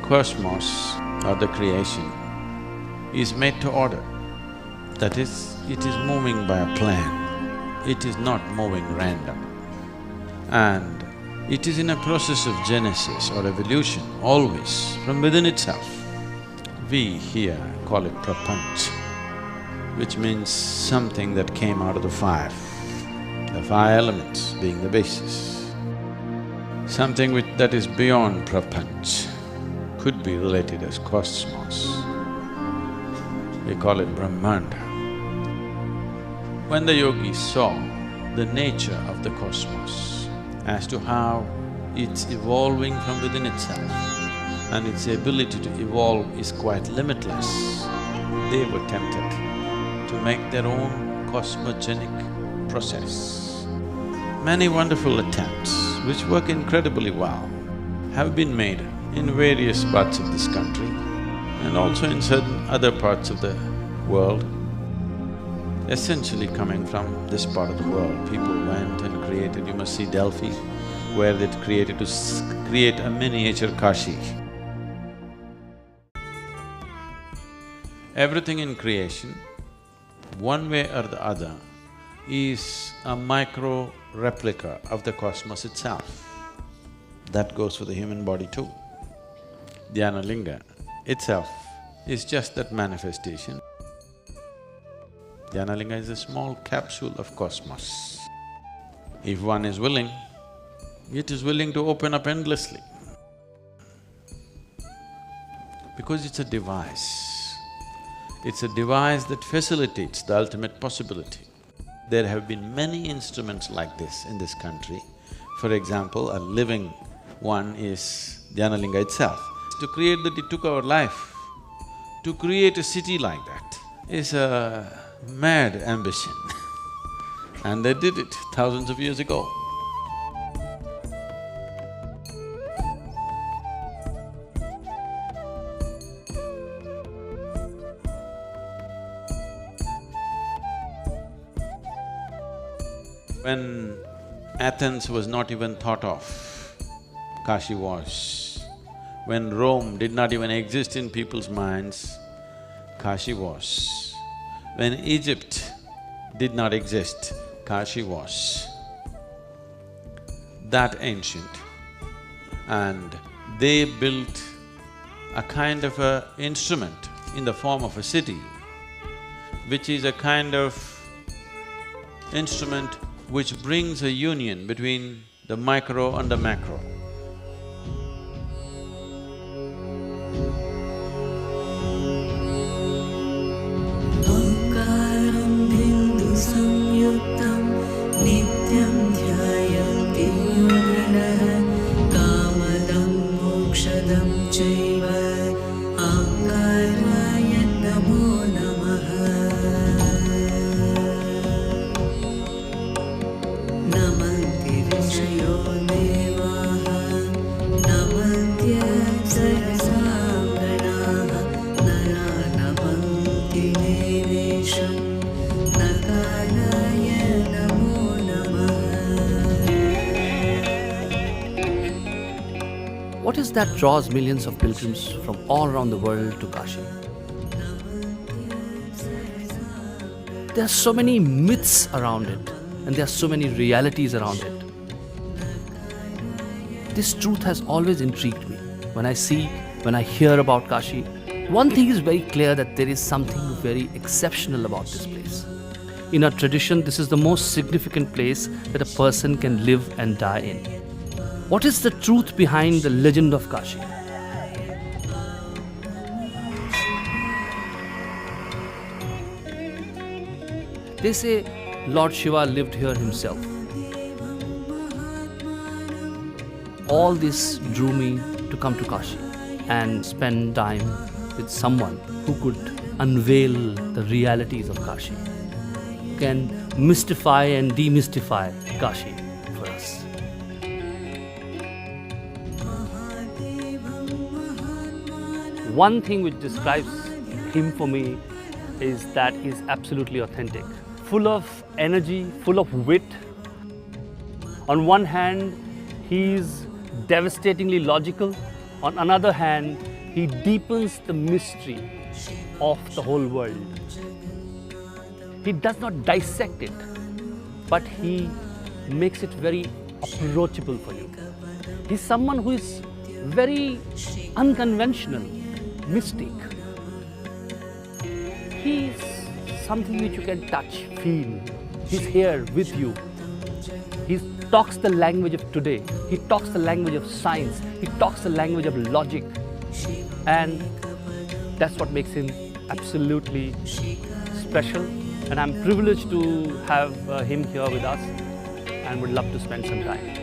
cosmos or the creation is made to order. That is, it is moving by a plan, it is not moving random. And it is in a process of genesis or evolution, always, from within itself. We here call it prapanch, which means something that came out of the five elements being the basis. Something that is beyond prapanch could be related as cosmos. We call it Brahmanda. When the yogis saw the nature of the cosmos as to how it's evolving from within itself and its ability to evolve is quite limitless, they were tempted to make their own cosmogenic process. Many wonderful attempts, which work incredibly well, have been made in various parts of this country and also in certain other parts of the world. Essentially coming from this part of the world, people went and created, you must see Delphi, where they created to create a miniature Kashi. Everything in creation, one way or the other, is a micro replica of the cosmos itself. That goes for the human body too. Dhyanalinga itself is just that manifestation. Dhyanalinga is a small capsule of cosmos. If one is willing, it is willing to open up endlessly. Because it's a device. It's a device that facilitates the ultimate possibility. There have been many instruments like this in this country. For example, a living one is Dhyanalinga itself. To create that, it took our life. To create a city like that is a mad ambition and they did it thousands of years ago. When Athens was not even thought of, Kashi was. When Rome did not even exist in people's minds, Kashi was. When Egypt did not exist, Kashi was. That ancient. And they built a kind of a instrument in the form of a city, which is a kind of instrument which brings a union between the micro and the macro. What is that draws millions of pilgrims from all around the world to Kashi? There are so many myths around it and there are so many realities around it. This truth has always intrigued me. When I hear about Kashi, one thing is very clear, that there is something very exceptional about this place. In our tradition, this is the most significant place that a person can live and die in. What is the truth behind the legend of Kashi? They say Lord Shiva lived here himself. All this drew me to come to Kashi and spend time with someone who could unveil the realities of Kashi, who can mystify and demystify Kashi for us. One thing which describes him for me is that he's absolutely authentic, full of energy, full of wit. On one hand, he's devastatingly logical. On another hand, he deepens the mystery of the whole world. He does not dissect it, but he makes it very approachable for you. He's someone who is very unconventional, mystic. He's something which you can touch, feel. He's here with you. He talks the language of today. He talks the language of science. He talks the language of logic. And that's what makes him absolutely special. And I'm privileged to have him here with us and would love to spend some time.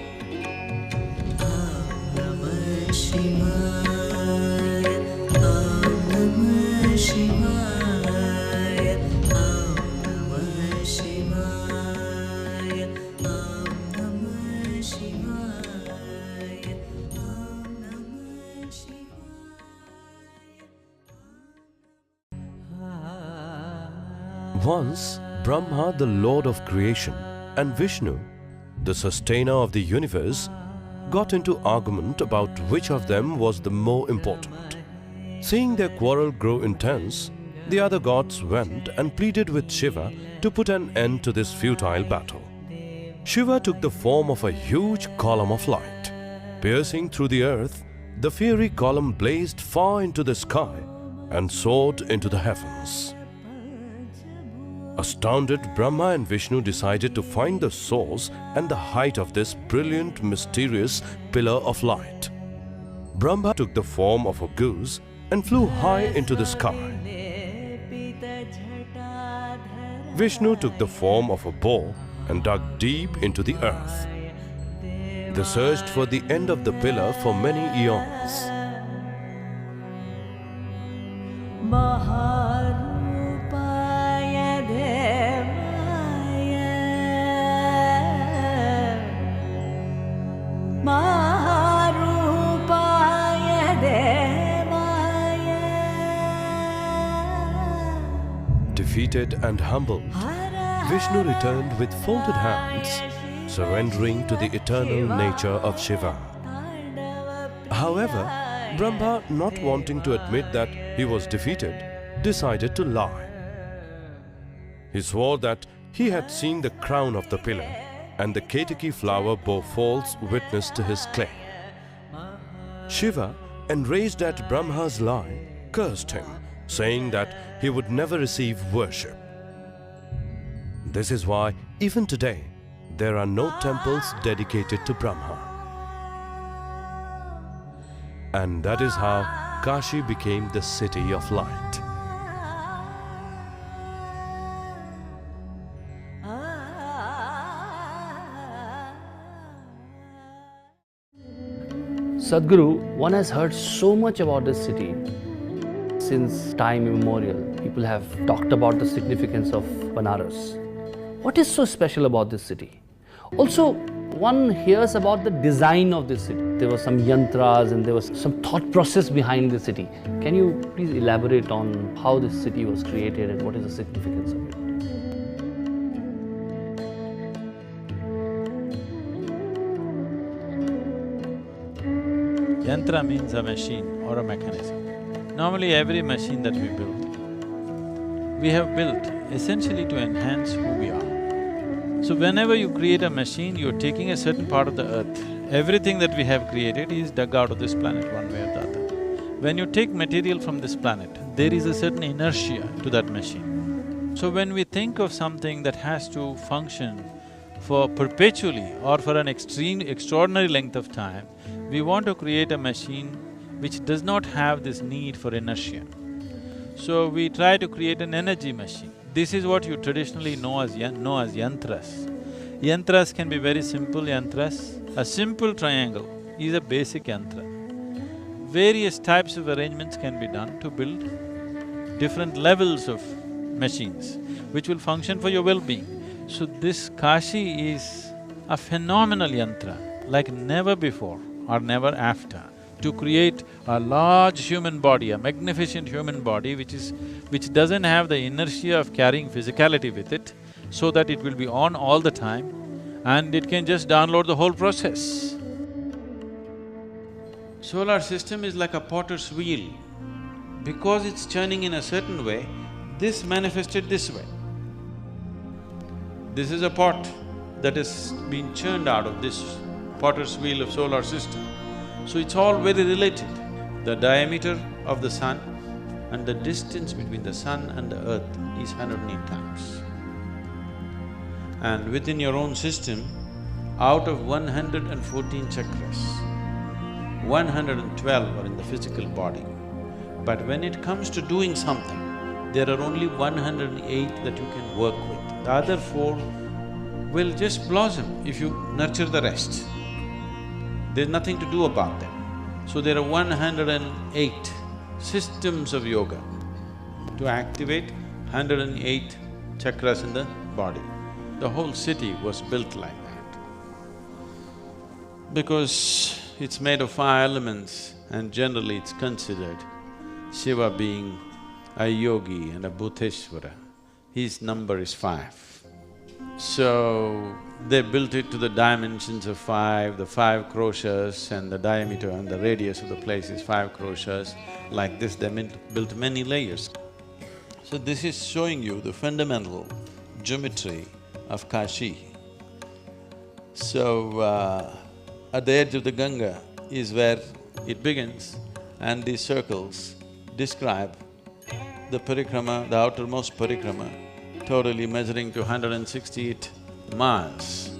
Once, Brahma, the Lord of creation, and Vishnu, the sustainer of the universe, got into argument about which of them was the more important. Seeing their quarrel grow intense, the other gods went and pleaded with Shiva to put an end to this futile battle. Shiva took the form of a huge column of light. Piercing through the earth, the fiery column blazed far into the sky and soared into the heavens. Astounded, Brahma and Vishnu decided to find the source and the height of this brilliant, mysterious pillar of light. Brahma took the form of a goose and flew high into the sky. Vishnu took the form of a boar and dug deep into the earth. They searched for the end of the pillar for many eons. Defeated and humbled, Vishnu returned with folded hands, surrendering to the eternal nature of Shiva. However, Brahma, not wanting to admit that he was defeated, decided to lie. He swore that he had seen the crown of the pillar, and the Ketaki flower bore false witness to his claim. Shiva, enraged at Brahma's lie, cursed him, saying that he would never receive worship. This is why, even today, there are no temples dedicated to Brahma. And that is how Kashi became the city of light. Sadhguru, one has heard so much about this city. Since time immemorial, people have talked about the significance of Banaras. What is so special about this city? Also, one hears about the design of this city. There were some yantras and there was some thought process behind the city. Can you please elaborate on how this city was created and what is the significance of it? Yantra means a machine or a mechanism. Normally every machine that we build, we have built essentially to enhance who we are. So whenever you create a machine, you're taking a certain part of the earth. Everything that we have created is dug out of this planet one way or the other. When you take material from this planet, there is a certain inertia to that machine. So when we think of something that has to function for perpetually or for an extraordinary length of time, we want to create a machine which does not have this need for inertia. So we try to create an energy machine. This is what you traditionally know as yantras. Yantras can be very simple yantras. A simple triangle is a basic yantra. Various types of arrangements can be done to build different levels of machines which will function for your well-being. So this Kashi is a phenomenal yantra like never before or never after, to create a large human body, a magnificent human body which doesn't have the inertia of carrying physicality with it, so that it will be on all the time and it can just download the whole process. Solar system is like a potter's wheel. because it's churning in a certain way, this manifested this way. This is a pot that has been churned out of this potter's wheel of solar system. So it's all very related. The diameter of the sun and the distance between the sun and the earth is 108 times. And within your own system, out of 114 chakras, 112 are in the physical body. But when it comes to doing something, there are only 108 that you can work with. The other four will just blossom if you nurture the rest. There's nothing to do about them. So there are 108 systems of yoga to activate 108 chakras in the body. The whole city was built like that. Because it's made of 5 elements and generally it's considered Shiva being a yogi and a Bhuteshwara, his number is 5. So, they built it to the dimensions of 5, the 5 crochets and the diameter and the radius of the place is 5 crochets. Like this, they built many layers. So this is showing you the fundamental geometry of Kashi. So, at the edge of the Ganga is where it begins, and these circles describe the parikrama, the outermost parikrama, totally measuring to 168 miles.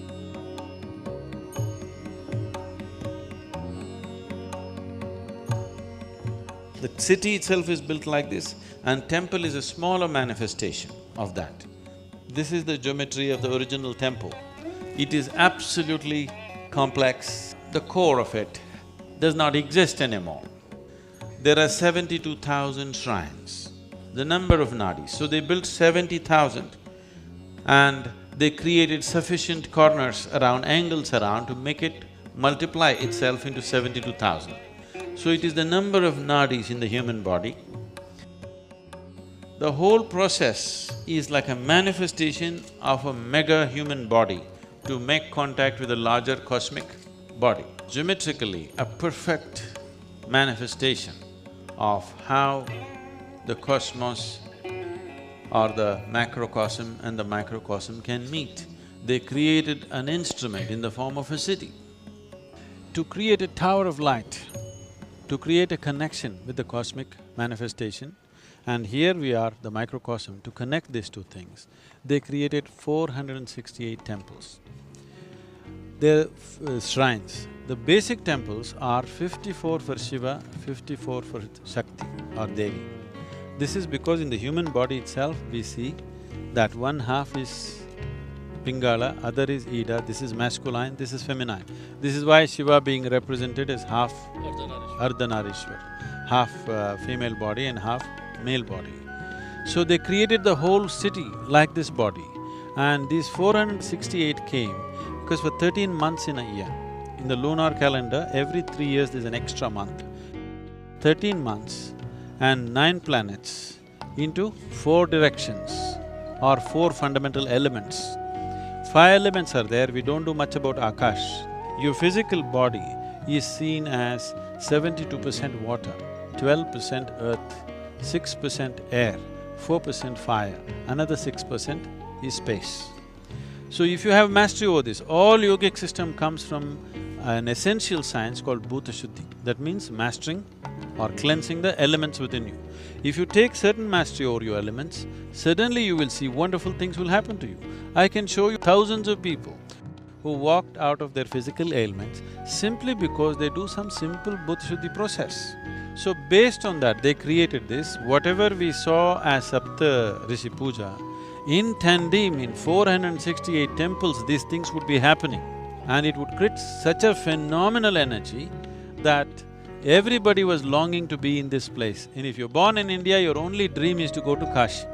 The city itself is built like this, and temple is a smaller manifestation of that. This is the geometry of the original temple. It is absolutely complex. The core of it does not exist anymore. There are 72,000 shrines, the number of nadis. So they built 70,000 and they created sufficient corners around, angles around to make it multiply itself into 72,000. So it is the number of nadis in the human body. The whole process is like a manifestation of a mega human body to make contact with a larger cosmic body. Geometrically, a perfect manifestation of how the cosmos or the macrocosm and the microcosm can meet. They created an instrument in the form of a city. To create a tower of light, to create a connection with the cosmic manifestation, and here we are, the microcosm, to connect these two things, they created 468 temples. They're shrines. The basic temples are 54 for Shiva, 54 for Shakti or Devi. This is because in the human body itself we see that one half is Pingala, other is Ida, this is masculine, this is feminine. This is why Shiva being represented as half Ardhanarishwar, half female body and half male body. So they created the whole city like this body, and these 468 came because for 13 months in a year, in the lunar calendar, every 3 years there's an extra month. 13 months and 9 planets into 4 directions or 4 fundamental elements. 5 elements are there, we don't do much about Akash. Your physical body is seen as 72% water, 12% earth, 6% air, 4% fire, another 6% is space. So if you have mastery over this, all yogic system comes from an essential science called Bhuta Shuddhi. That means mastering or cleansing the elements within you. If you take certain mastery over your elements, suddenly you will see wonderful things will happen to you. I can show you thousands of people who walked out of their physical ailments simply because they do some simple Bhuta Shuddhi process. So based on that, they created this. Whatever we saw as Sapta Rishi Puja, in tandem, in 468 temples, these things would be happening. And it would create such a phenomenal energy that everybody was longing to be in this place. And if you're born in India, your only dream is to go to Kashi.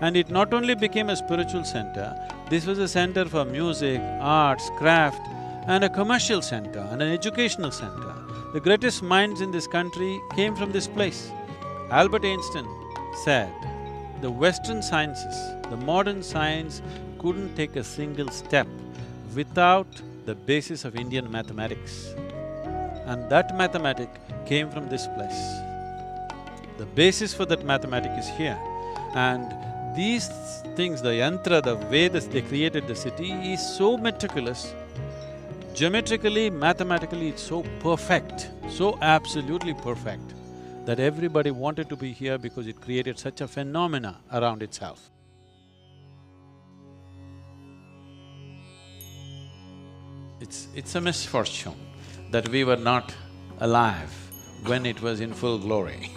And it not only became a spiritual center, this was a center for music, arts, craft, and a commercial center and an educational center. The greatest minds in this country came from this place. Albert Einstein said, the Western sciences, the modern science couldn't take a single step without the basis of Indian mathematics. And that mathematics came from this place. The basis for that mathematic is here. And these things, the yantra, the way they created the city is so meticulous. Geometrically, mathematically, it's so perfect, so absolutely perfect, that everybody wanted to be here because it created such a phenomena around itself. It's a misfortune that we were not alive when it was in full glory.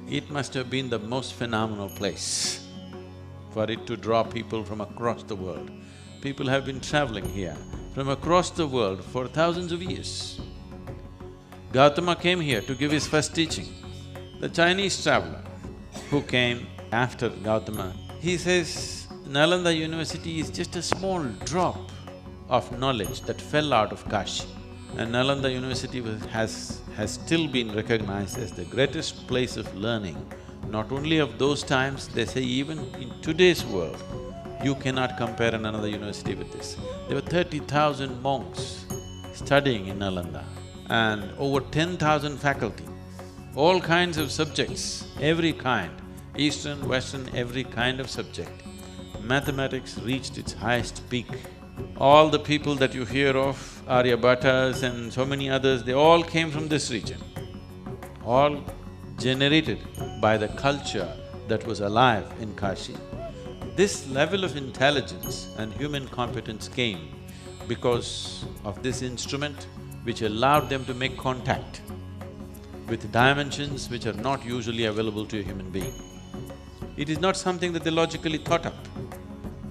It must have been the most phenomenal place for it to draw people from across the world. People have been traveling here from across the world for thousands of years. Gautama came here to give his first teaching. The Chinese traveler who came after Gautama, he says, Nalanda University is just a small drop of knowledge that fell out of Kashi. And Nalanda University has still been recognized as the greatest place of learning, not only of those times, they say even in today's world, you cannot compare another university with this. There were 30,000 monks studying in Nalanda and over 10,000 faculty, all kinds of subjects, every kind, Eastern, Western, every kind of subject. Mathematics reached its highest peak. All the people that you hear of, Aryabhatas and so many others, they all came from this region, all generated by the culture that was alive in Kashi. This level of intelligence and human competence came because of this instrument which allowed them to make contact with dimensions which are not usually available to a human being. It is not something that they logically thought up.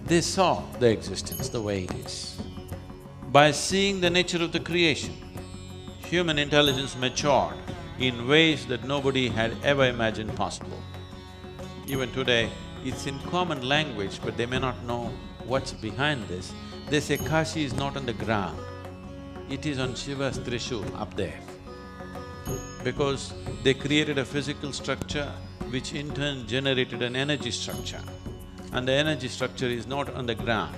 They saw the existence the way it is. By seeing the nature of the creation, human intelligence matured in ways that nobody had ever imagined possible. Even today, it's in common language, but they may not know what's behind this. They say Kashi is not on the ground, it is on Shiva's Trishul up there. Because they created a physical structure which in turn generated an energy structure. And the energy structure is not on the ground,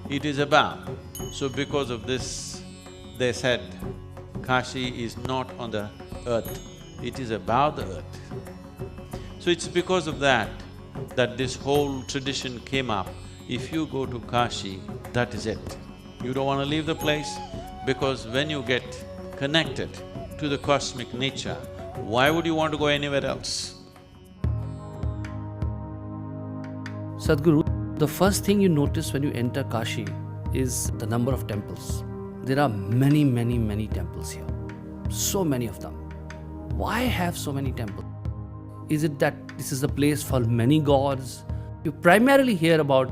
it is above. So because of this, they said, Kashi is not on the earth, it is above the earth. So it's because of that this whole tradition came up. If you go to Kashi, that is it. You don't want to leave the place because when you get connected to the cosmic nature, why would you want to go anywhere else? Sadhguru, the first thing you notice when you enter Kashi is the number of temples. There are many, many, many temples here. So many of them. Why have so many temples? Is it that this is a place for many gods? You primarily hear about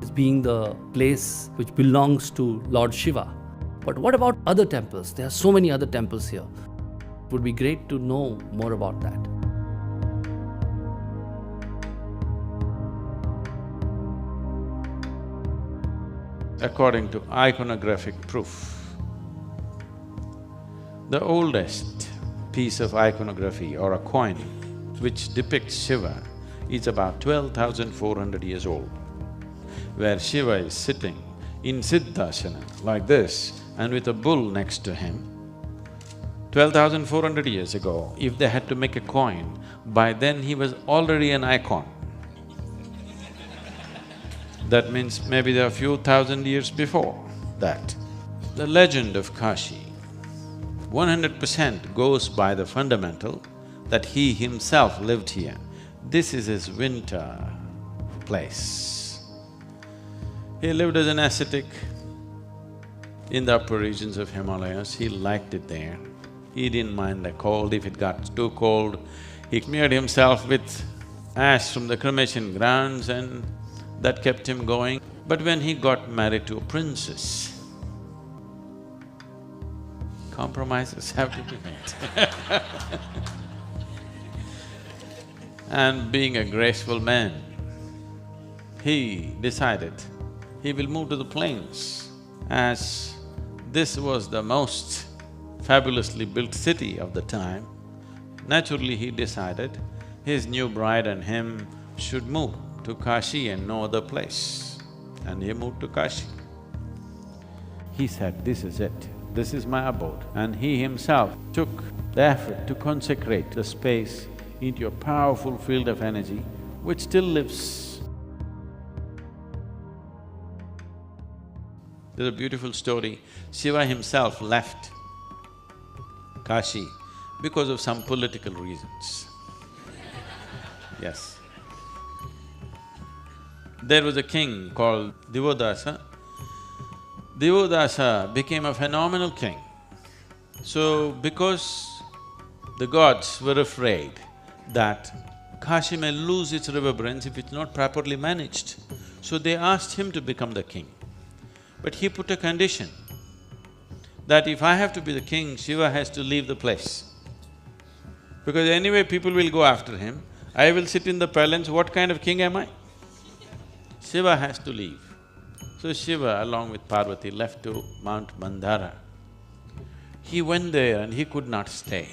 it being the place which belongs to Lord Shiva. But what about other temples? There are so many other temples here. It would be great to know more about that. According to iconographic proof, the oldest piece of iconography or a coin which depicts Shiva is about 12,400 years old, where Shiva is sitting in Siddhasana like this and with a bull next to him. 12,400 years ago, if they had to make a coin, by then he was already an icon. That means maybe there are a few thousand years before that. The legend of Kashi 100% goes by the fundamental that he himself lived here. This is his winter place. He lived as an ascetic in the upper regions of Himalayas. He liked it there. He didn't mind the cold. If it got too cold, he smeared himself with ash from the cremation grounds and that kept him going. But when he got married to a princess, compromises have to be made. And being a graceful man, he decided he will move to the plains. As this was the most fabulously built city of the time, naturally he decided his new bride and him should move to Kashi and no other place. And he moved to Kashi. He said, this is it, this is my abode. And he himself took the effort to consecrate the space into a powerful field of energy which still lives. There's a beautiful story. Shiva himself left Kashi because of some political reasons. Yes. There was a king called Divodasa. Divodasa became a phenomenal king. So, because the gods were afraid that Kashi may lose its reverberance if it's not properly managed, so they asked him to become the king. But he put a condition that if I have to be the king, Shiva has to leave the place. Because anyway people will go after him, I will sit in the palace, what kind of king am I? Shiva has to leave. So Shiva along with Parvati left to Mount Mandara. He went there and he could not stay.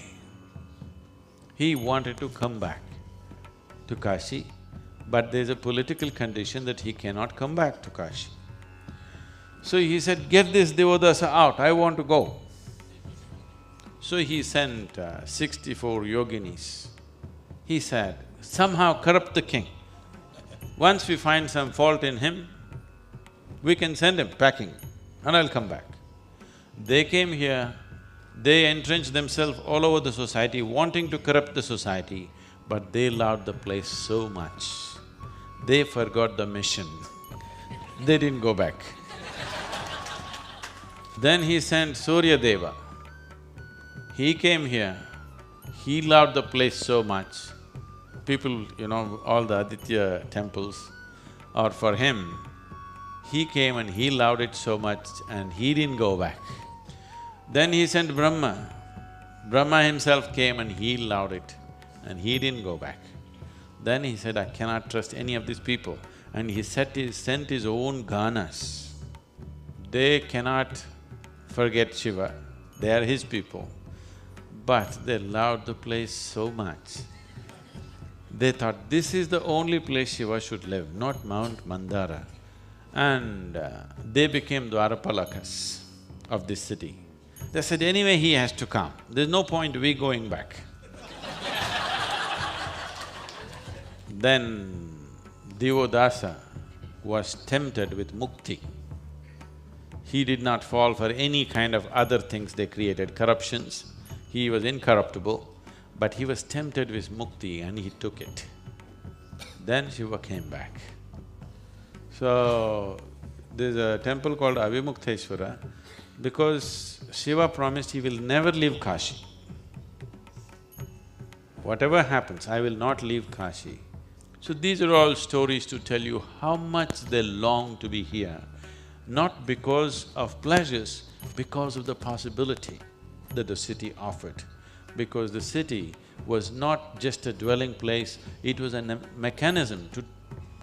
He wanted to come back to Kashi, but there's a political condition that he cannot come back to Kashi. So he said, get this Divodasa out, I want to go. So he sent 64 yoginis. He said, somehow corrupt the king. Once we find some fault in him, we can send him packing and I'll come back. They came here, they entrenched themselves all over the society, wanting to corrupt the society, but they loved the place so much, they forgot the mission. They didn't go back. Then he sent Surya Deva. He came here, he loved the place so much. People, all the Aditya temples are for him. He came and he loved it so much and he didn't go back. Then he sent Brahma. Brahma himself came and he loved it and he didn't go back. Then he said, I cannot trust any of these people. And he sent his own ganas. They cannot forget Shiva, they are his people. But they loved the place so much. They thought, this is the only place Shiva should live, not Mount Mandara. And they became Dwarapalakas of this city. They said, anyway he has to come, there's no point we going back. Then Divodasa was tempted with mukti. He did not fall for any kind of other things they created, corruptions. He was incorruptible, but he was tempted with mukti and he took it. Then Shiva came back. So, there's a temple called Avimukteshwara because Shiva promised he will never leave Kashi. Whatever happens, I will not leave Kashi. So these are all stories to tell you how much they long to be here, not because of pleasures, because of the possibility that the city offered. Because the city was not just a dwelling place, it was a mechanism to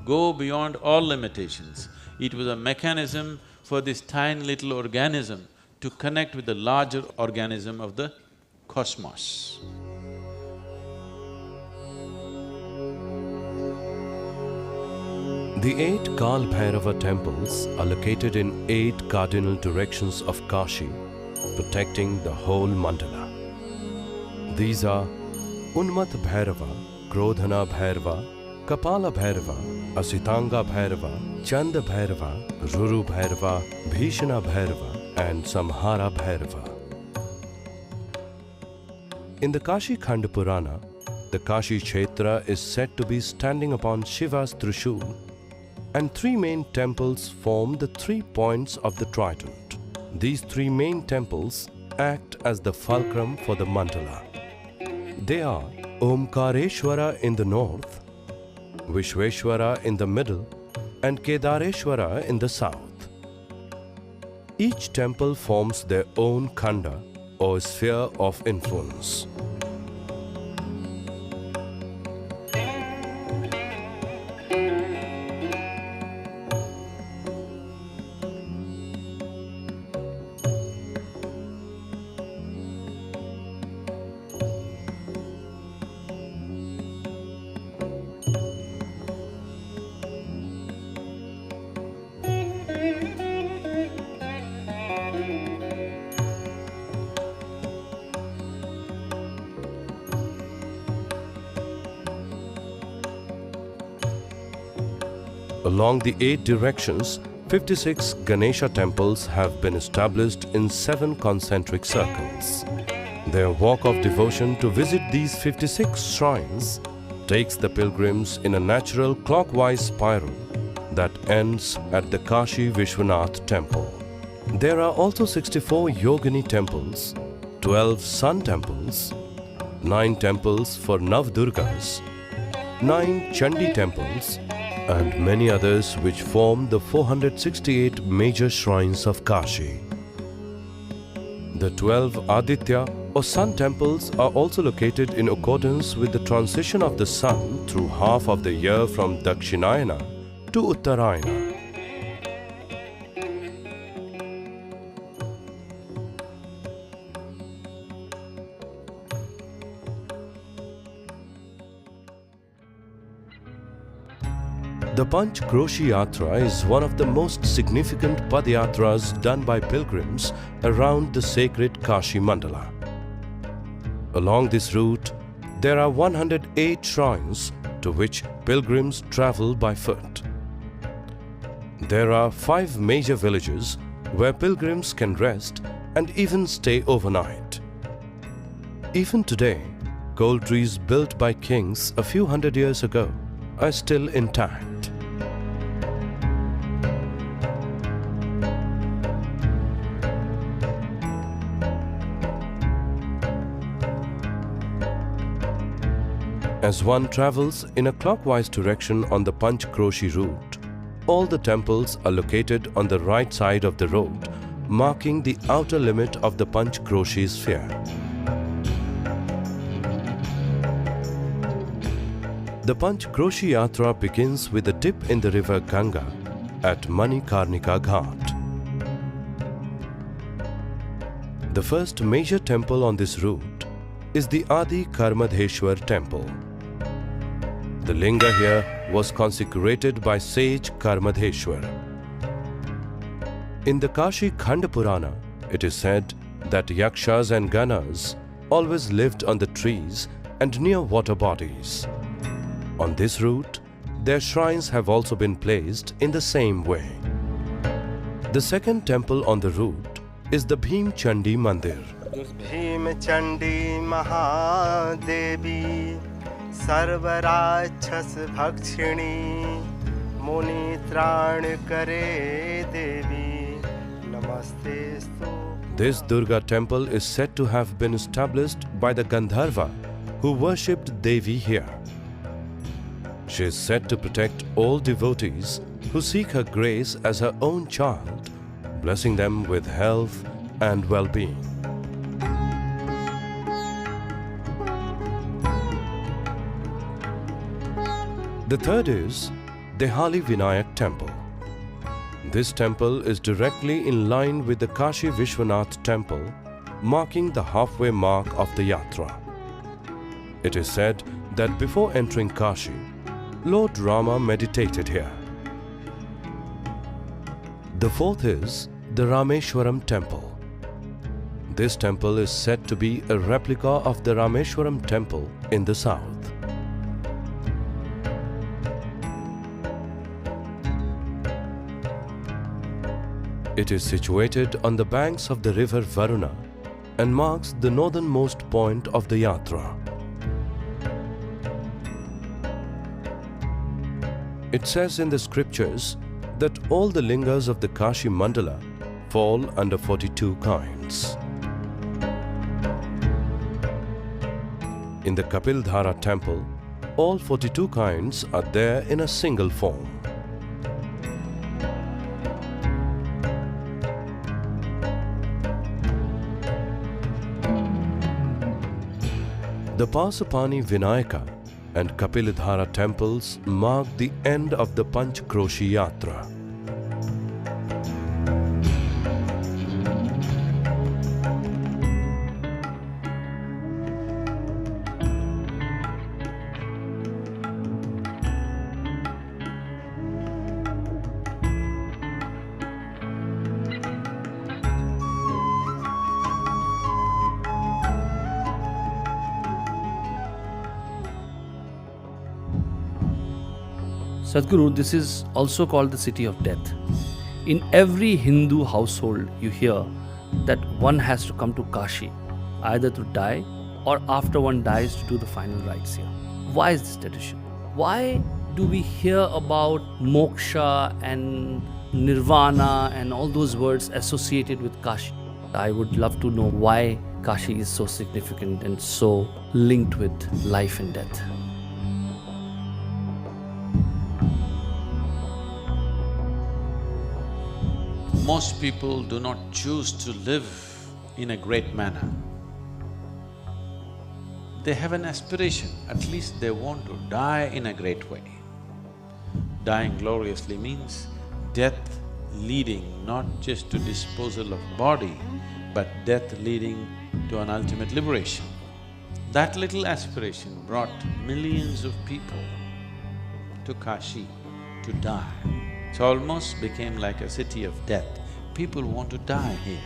go beyond all limitations. It was a mechanism for this tiny little organism to connect with the larger organism of the cosmos. The 8 Kal Bhairava temples are located in 8 cardinal directions of Kashi, protecting the whole mandala. These are Unmat Bhairava, Krodhana Bhairava, Kapala Bhairava, Asitanga Bhairava, Chanda Bhairava, Ruru Bhairava, Bhishana Bhairava and Samhara Bhairava. In the Kashi Khanda Purana, the Kashi Kshetra is said to be standing upon Shiva's Trishul, and 3 main temples form the 3 points of the trident. These 3 main temples act as the fulcrum for the mandala. They are Omkareshwara in the north, Vishveshwara in the middle and Kedareshwara in the south. Each temple forms their own khanda or sphere of influence. Along the 8 directions, 56 Ganesha temples have been established in 7 concentric circles. Their walk of devotion to visit these 56 shrines takes the pilgrims in a natural clockwise spiral that ends at the Kashi Vishwanath temple. There are also 64 Yogini temples, 12 sun temples, 9 temples for Navdurgas, 9 Chandi temples, and many others which form the 468 major shrines of Kashi. The 12 Aditya or sun temples are also located in accordance with the transition of the sun through half of the year from Dakshinayana to Uttarayana. The Panch Kroshi Yatra is one of the most significant Padyatras done by pilgrims around the sacred Kashi Mandala. Along this route, there are 108 shrines to which pilgrims travel by foot. There are 5 major villages where pilgrims can rest and even stay overnight. Even today, gold trees built by kings a few hundred years ago are still intact. As one travels in a clockwise direction on the Panch Kroshi route, all the temples are located on the right side of the road, marking the outer limit of the Panch Kroshi sphere. The Panch Kroshi Yatra begins with a dip in the river Ganga at Manikarnika Ghat. The first major temple on this route is the Adi Karmadheshwar temple. The linga here was consecrated by sage Karmadheshwar. In the Kashi Khanda Purana, it is said that yakshas and ganas always lived on the trees and near water bodies. On this route, their shrines have also been placed in the same way. The second temple on the route is the Bhim Chandi Mandir. Bhim Chandi Mahadevi Sarvarachas Bhakshini Muni Tran Kare Devi Namaste Stu. This Durga temple is said to have been established by the Gandharva who worshipped Devi here. She is said to protect all devotees who seek her grace as her own child, blessing them with health and well-being. The third is Dehali Vinayak temple. This temple is directly in line with the Kashi Vishwanath temple, marking the halfway mark of the yatra. It is said that before entering Kashi, Lord Rama meditated here. The fourth is the Rameshwaram temple. This temple is said to be a replica of the Rameshwaram temple in the south. It is situated on the banks of the river Varuna and marks the northernmost point of the yatra. It says in the scriptures that all the lingas of the Kashi Mandala fall under 42 kinds. In the Kapildhara temple, all 42 kinds are there in a single form. The Pasapani Vinayaka and Kapilidhara temples mark the end of the Panch Kroshi Yatra. Sadhguru, this is also called the city of death. In every Hindu household, you hear that one has to come to Kashi, either to die or after one dies to do the final rites here. Why is this tradition? Why do we hear about moksha and nirvana and all those words associated with Kashi? I would love to know why Kashi is so significant and so linked with life and death. Most people do not choose to live in a great manner. They have an aspiration, at least they want to die in a great way. Dying gloriously means death leading not just to disposal of body, but death leading to an ultimate liberation. That little aspiration brought millions of people to Kashi to die. It almost became like a city of death. People want to die here.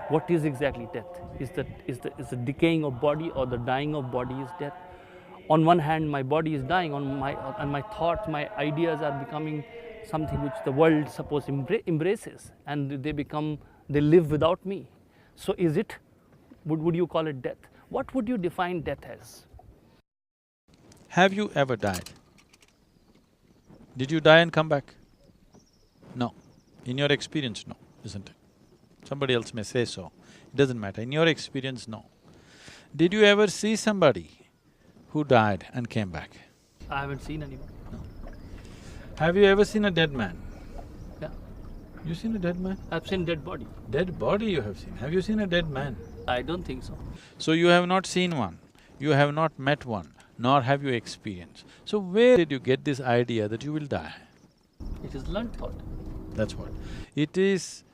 What is exactly death? Is the decaying of body or the dying of body is death? On one hand, my body is dying, on my thoughts, my ideas are becoming something which the world suppose embraces, and they live without me. So is it, would you call it death? What would you define death as? Have you ever died? Did you die and come back? No. In your experience, no, isn't it? Somebody else may say so, it doesn't matter. In your experience, no. Did you ever see somebody who died and came back? I haven't seen anyone. No. Have you ever seen a dead man? Yeah. You seen a dead man? I've seen dead body. Dead body you have seen. Have you seen a dead man? I don't think so. So you have not seen one, you have not met one, nor have you experienced. So where did you get this idea that you will die? It is learned thought. That's what. It is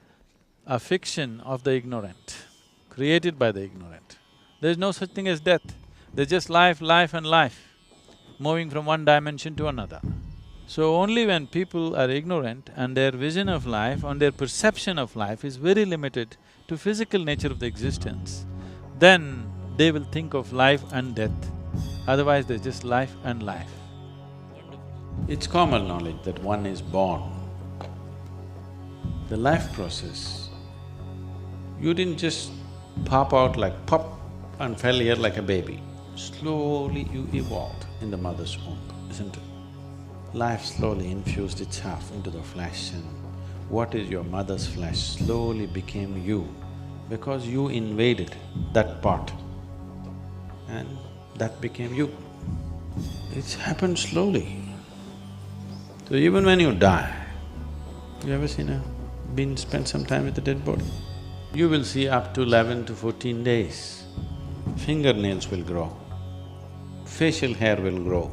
a fiction of the ignorant, created by the ignorant. There's no such thing as death. There's just life, life and life, moving from one dimension to another. So only when people are ignorant and their vision of life and their perception of life is very limited to physical nature of the existence, then they will think of life and death. Otherwise, there's just life and life. It's common knowledge that one is born. The life process, you didn't just pop out like pop and fell here like a baby. Slowly you evolved in the mother's womb, isn't it? Life slowly infused itself into the flesh, and what is your mother's flesh slowly became you, because you invaded that part and that became you. It's happened slowly. So even when you die, you ever spent some time with a dead body? You will see up to 11 to 14 days, fingernails will grow, facial hair will grow.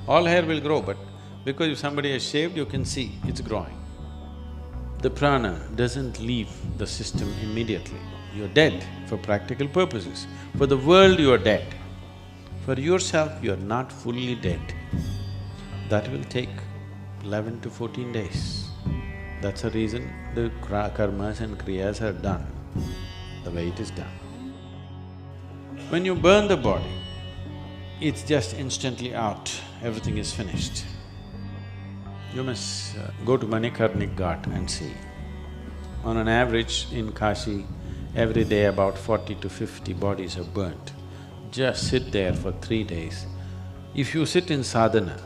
All hair will grow, but because if somebody has shaved, you can see it's growing. The prana doesn't leave the system immediately. You're dead for practical purposes. For the world, you are dead. For yourself, you're not fully dead. That will take 11 to 14 days. That's the reason the karmas and kriyas are done the way it is done. When you burn the body, it's just instantly out, everything is finished. You must go to Manikarnik Ghat and see. On an average in Kashi, every day about 40 to 50 bodies are burnt. Just sit there for 3 days. If you sit in sadhana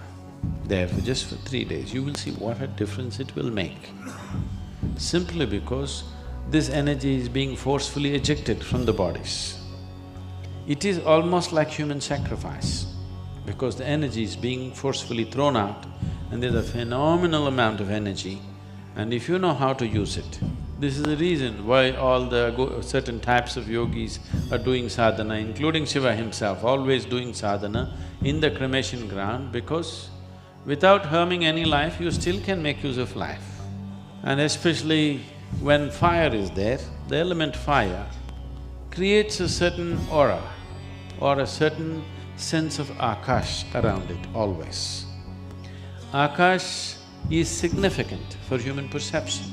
there for just for 3 days, you will see what a difference it will make. Simply because this energy is being forcefully ejected from the bodies. It is almost like human sacrifice, because the energy is being forcefully thrown out and there's a phenomenal amount of energy, and if you know how to use it, This is the reason why all the certain types of yogis are doing sadhana, including Shiva himself, always doing sadhana in the cremation ground, because without harming any life, you still can make use of life. And especially when fire is there, the element fire creates a certain aura or a certain sense of akash around it always. Akash is significant for human perception.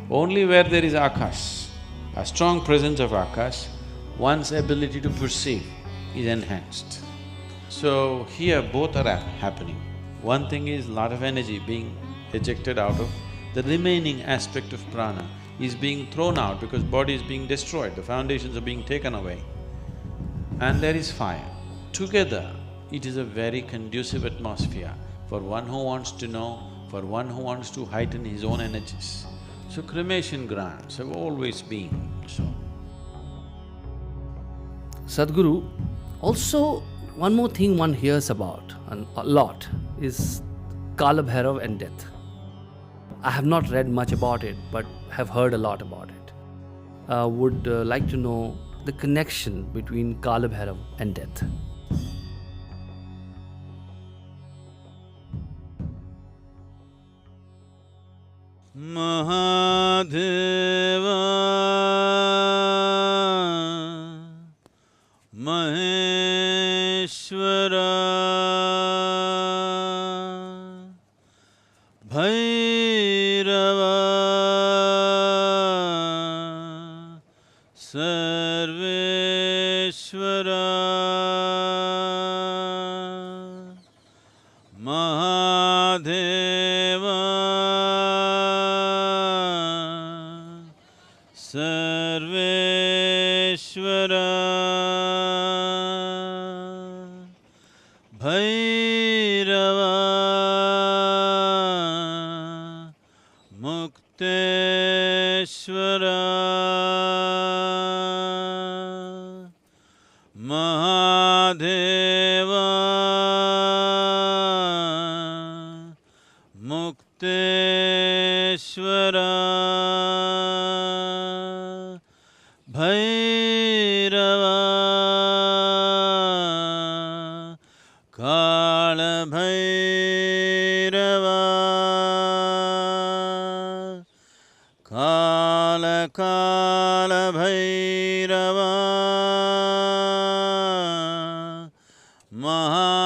Only where there is akash, a strong presence of akash, one's ability to perceive is enhanced. So here both are happening. One thing is lot of energy being ejected out of the remaining aspect of prana is being thrown out because body is being destroyed, the foundations are being taken away. And there is fire. Together, it is a very conducive atmosphere for one who wants to know, for one who wants to heighten his own energies. So cremation grounds have always been so. Sadhguru, also one more thing one hears about a lot is Kala Bhairav and death. I have not read much about it, but have heard a lot about it. Would like to know the connection between Kala Bhairav and death. Mahadeva Maheshwara Bhairava Sarveshwara Mahadeva Sarveshwara Bhairava Mukteshwara Mahadeva Mukteshwara Bhairava Kala Bhairava Kala Kala Bhairava Maharatre.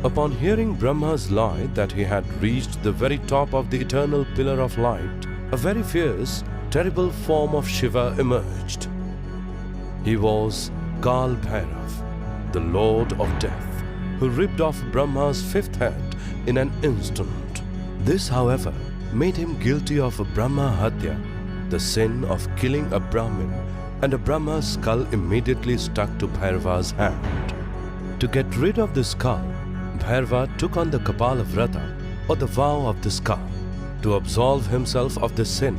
Upon hearing Brahma's lie that he had reached the very top of the eternal pillar of light, a very fierce, terrible form of Shiva emerged. He was Kal Bhairav, the lord of death, who ripped off Brahma's fifth head in an instant. This, however, made him guilty of Brahma Hatya, the sin of killing a Brahmin, and a Brahma's skull immediately stuck to Bhairava's hand. To get rid of the skull, Bhairava took on the Kapala Vrata, or the vow of the skull. To absolve himself of the sin,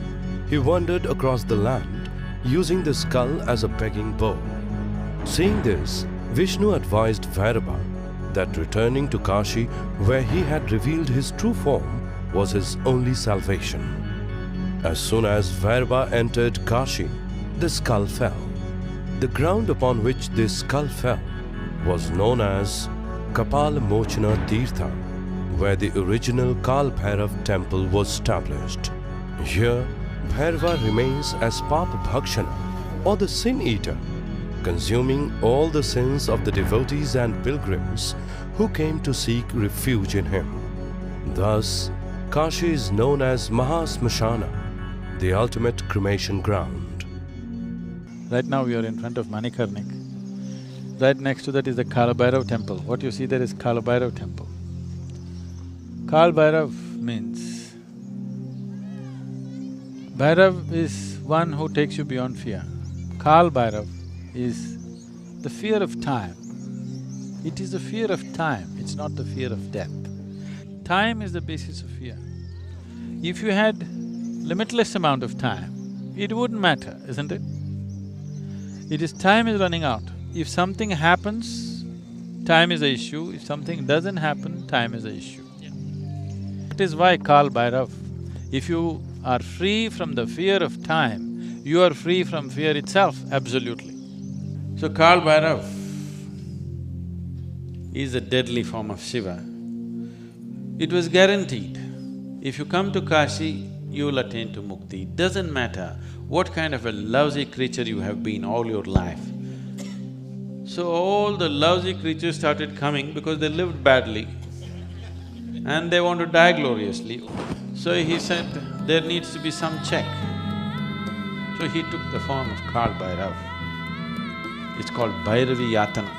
he wandered across the land, using the skull as a begging bowl. Seeing this, Vishnu advised Bhairava that returning to Kashi, where he had revealed his true form, was his only salvation. As soon as Bhairava entered Kashi, the skull fell. The ground upon which this skull fell was known as Kapala Mochana Tirtha, where the original Kal Bhairav temple was established. Here, Bhairava remains as Papa Bhakshana, or the sin eater, consuming all the sins of the devotees and pilgrims who came to seek refuge in him. Thus, Kashi is known as Mahasmashana, the ultimate cremation ground. Right now we are in front of Manikarnik. Right next to that is the Kala Bhairav temple. What you see there is Kala Bhairav temple. Kal Bhairav means… Bhairav is one who takes you beyond fear. Kal Bhairav is the fear of time. It is the fear of time, it's not the fear of death. Time is the basis of fear. If you had limitless amount of time, it wouldn't matter, isn't it? It is time is running out. if something happens, time is the issue, if something doesn't happen, time is the issue. That is why Kal Bhairav, if you are free from the fear of time, you are free from fear itself, absolutely. So Kal Bhairav is a deadly form of Shiva. It was guaranteed, if you come to Kashi, you will attain to mukti. It doesn't matter what kind of a lousy creature you have been all your life. So all the lousy creatures started coming because they lived badly and they want to die gloriously. So he said, there needs to be some check. So he took the form of Kal Bhairav. It's called Bhairavi Yatana.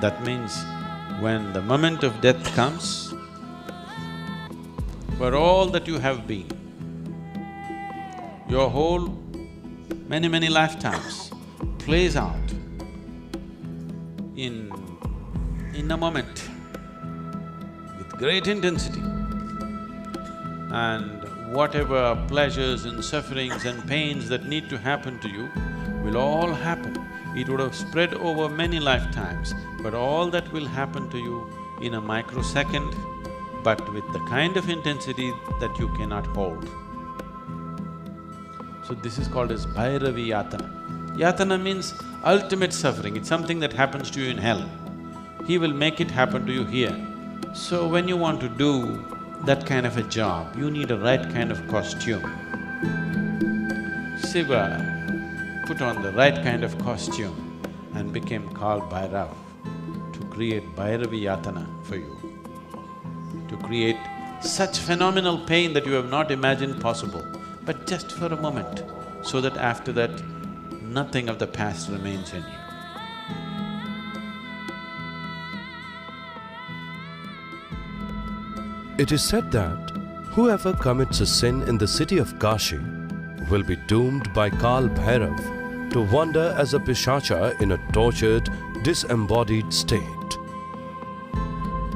That means when the moment of death comes, for all that you have been, your whole many lifetimes plays out in a moment with great intensity. And whatever pleasures and sufferings and pains that need to happen to you will all happen. It would have spread over many lifetimes, but all that will happen to you in a microsecond, but with the kind of intensity that you cannot hold. So this is called as Bhairavi Yatana. Yatana means ultimate suffering, it's something that happens to you in hell. He will make it happen to you here. So when you want to do that kind of a job, you need a right kind of costume. Shiva put on the right kind of costume and became Kal Bhairav to create Bhairavi Yatana for you, to create such phenomenal pain that you have not imagined possible, but just for a moment, so that after that, nothing of the past remains in you. It is said that whoever commits a sin in the city of Kashi will be doomed by Kal Bhairav to wander as a pishacha in a tortured, disembodied state.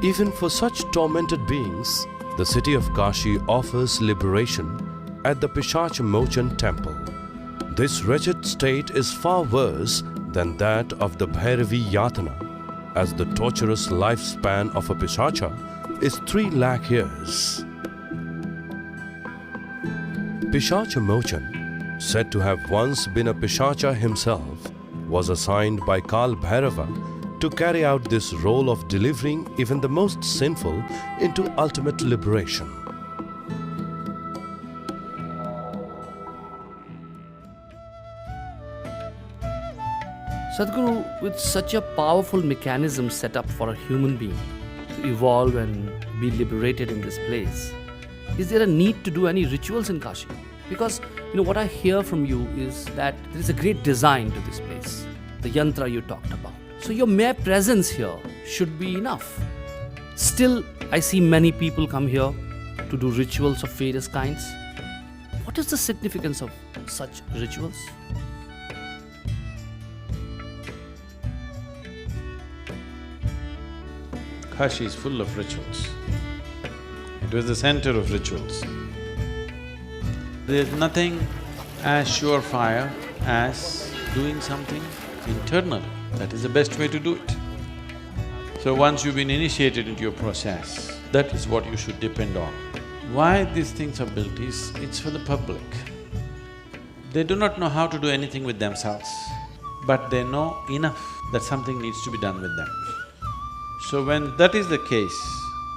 Even for such tormented beings, the city of Kashi offers liberation at the Pishach-mochan temple. This wretched state is far worse than that of the Bhairavi Yatana, as the torturous lifespan of a pishacha is 3 lakh years. Pishach-mochan, said to have once been a pishacha himself, was assigned by Kal Bhairava to carry out this role of delivering even the most sinful into ultimate liberation. Sadhguru, with such a powerful mechanism set up for a human being to evolve and be liberated in this place, is there a need to do any rituals in Kashi? Because, what I hear from you is that there is a great design to this place, the yantra you talked about. So your mere presence here should be enough. Still, I see many people come here to do rituals of various kinds. What is the significance of such rituals? Kashi is full of rituals. It was the center of rituals. There's nothing as surefire as doing something internally. That is the best way to do it. So once you've been initiated into your process, that is what you should depend on. Why these things are built is, it's for the public. They do not know how to do anything with themselves, but they know enough that something needs to be done with them. So when that is the case,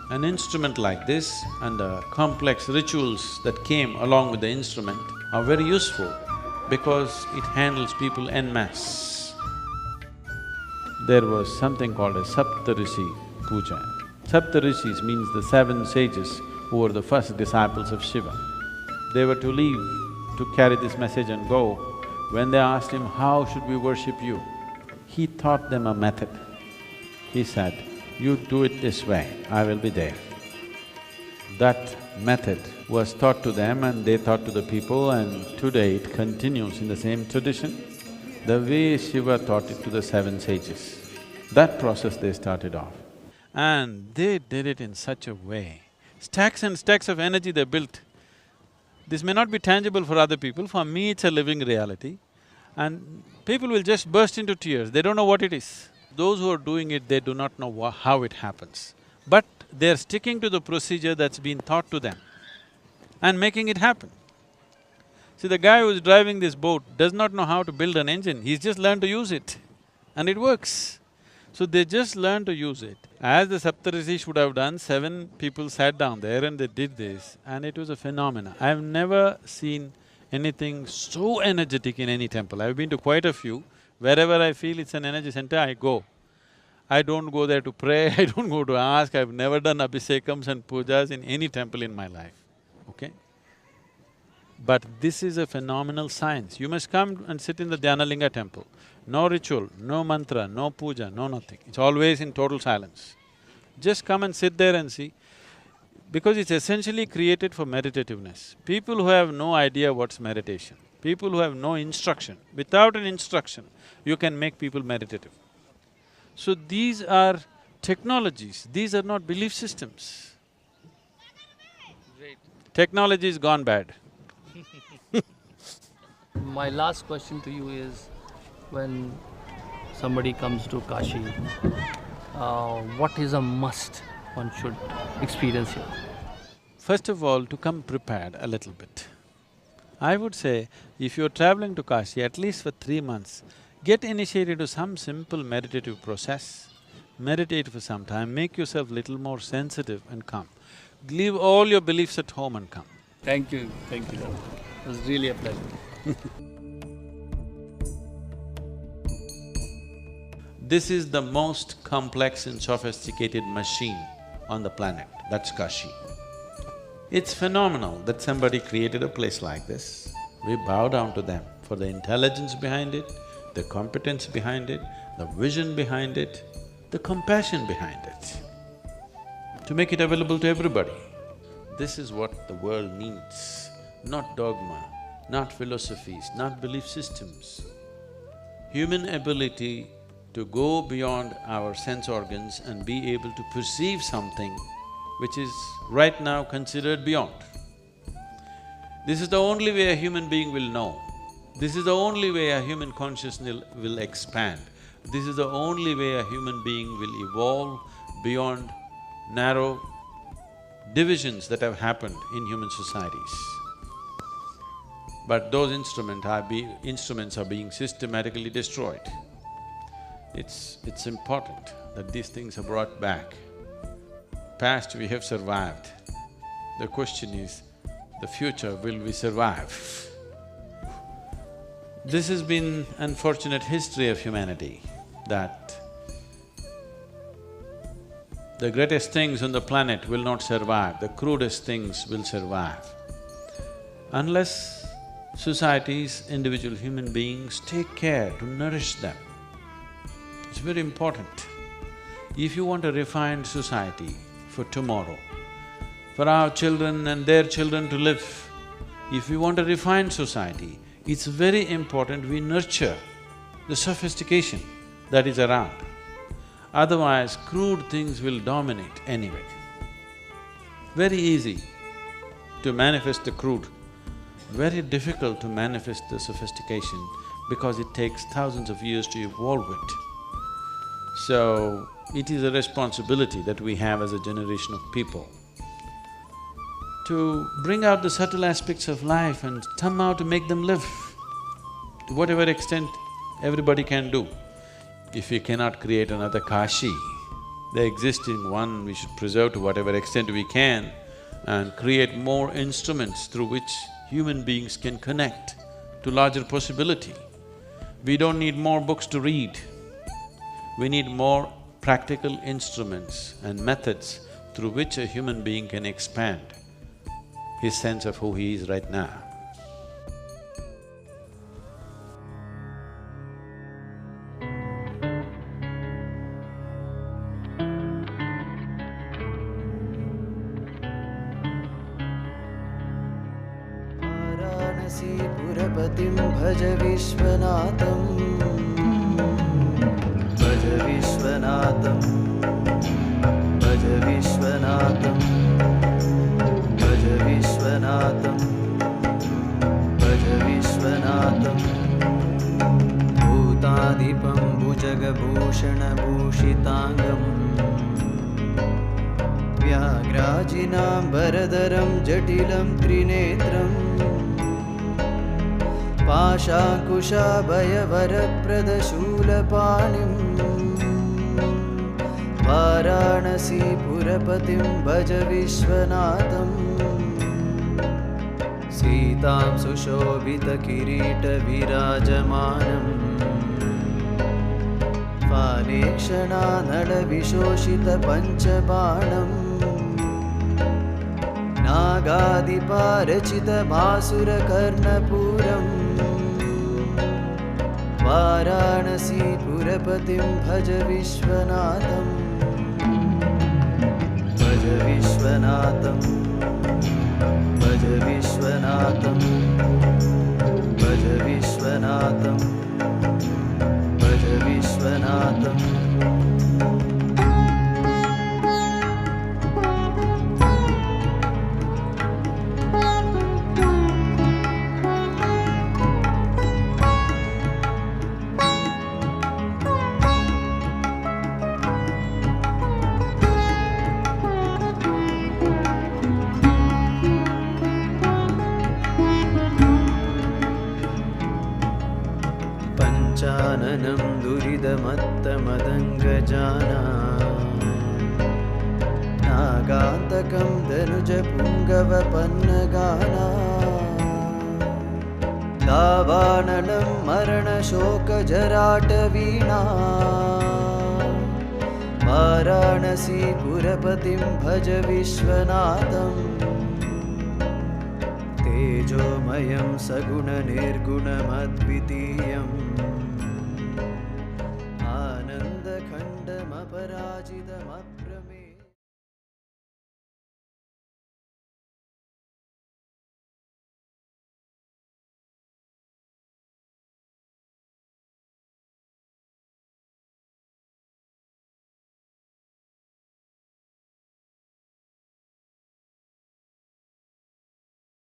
an instrument like this and the complex rituals that came along with the instrument are very useful because it handles people en masse. There was something called a Saptarishi Puja. Saptarishis means the 7 sages who were the first disciples of Shiva. They were to leave to carry this message and go. When they asked him, how should we worship you? He taught them a method. He said, you do it this way, I will be there. That method was taught to them and they taught to the people, and today it continues in the same tradition, the way Shiva taught it to the 7 sages. That process they started off. And they did it in such a way, stacks and stacks of energy they built. This may not be tangible for other people, for me it's a living reality. and people will just burst into tears, they don't know what it is. Those who are doing it, they do not know how it happens. But they're sticking to the procedure that's been taught to them and making it happen. See, the guy who's driving this boat does not know how to build an engine, he's just learned to use it and it works. So they just learn to use it. As the Saptarishis would have done, 7 people sat down there and they did this and it was a phenomena. I've never seen anything so energetic in any temple. I've been to quite a few. Wherever I feel it's an energy center, I go. I don't go there to pray, I don't go to ask, I've never done abhisekams and pujas in any temple in my life, okay? But this is a phenomenal science. You must come and sit in the Dhyanalinga temple. No ritual, no mantra, no puja, no nothing. It's always in total silence. Just come and sit there and see, because it's essentially created for meditativeness. People who have no idea what's meditation, people who have no instruction, without an instruction, you can make people meditative. So these are technologies, these are not belief systems. Great. Technology is gone bad. My last question to you is, when somebody comes to Kashi, what is a must one should experience here? First of all, to come prepared a little bit. I would say, if you're traveling to Kashi, at least for 3 months, get initiated to some simple meditative process. Meditate for some time, make yourself little more sensitive and calm. Leave all your beliefs at home and come. Thank you, It was really a pleasure. This is the most complex and sophisticated machine on the planet, that's Kashi. It's phenomenal that somebody created a place like this. We bow down to them for the intelligence behind it, the competence behind it, the vision behind it, the compassion behind it, to make it available to everybody. This is what the world needs, not dogma, not philosophies, not belief systems. Human ability to go beyond our sense organs and be able to perceive something which is right now considered beyond. This is the only way a human being will know. This is the only way a human consciousness will expand. This is the only way a human being will evolve beyond narrow divisions that have happened in human societies. But those instruments are being systematically destroyed. It's important that these things are brought back. Past we have survived. The question is, the future, will we survive? This has been unfortunate history of humanity, that the greatest things on the planet will not survive, the crudest things will survive. Unless societies, individual human beings take care to nourish them. It's very important. If you want a refined society for tomorrow, for our children and their children to live, if we want a refined society, it's very important we nurture the sophistication that is around. Otherwise, crude things will dominate anyway. Very easy to manifest the crude, very difficult to manifest the sophistication because it takes thousands of years to evolve it. So, it is a responsibility that we have as a generation of people to bring out the subtle aspects of life and somehow to make them live to whatever extent everybody can do. If we cannot create another Kashi, the existing one we should preserve to whatever extent we can and create more instruments through which human beings can connect to larger possibility. We don't need more books to read. We need more practical instruments and methods through which a human being can expand his sense of who he is right now. पुरपतिं भज विश्वनाथं, भज विश्वनाथं, भज विश्वनाथं, भज विश्वनाथं, भज विश्वनाथं। कालादीपं भुजगभूषणभूषिताङ्गम् व्याघ्राजिनाम्बरधरं जटिलं त्रिनेत्रम् पाशाङ्कुशाभयवरप्रदशूलपाणिं वाराणसीपुरपतिं भज विश्वनाथम् सीतां सुशोभितकिरीटविराजमानम् फालेक्षणानलविशोषितपञ्चबाणम् नागादिपारचितभासुरकर्णपूरम् वाराणसीपुरपतिं भज विश्वनाथम् भज विश्वनाथम् भज विश्वनाथम् भज विश्वनाथम् भज विश्वनाथम् पञ्चाननं दुरितमत्तमदङ्गजाना नागान्तकं धनुजपुङ्गवपन्नगाना दावानलं मरणशोकजराटवीणा वाराणसीपुरपतिं भज विश्वनाथम् तेजोमयं सगुणनिर्गुणमद्वितीयम् आनन्दखण्डमपराजितमप्रमेयम्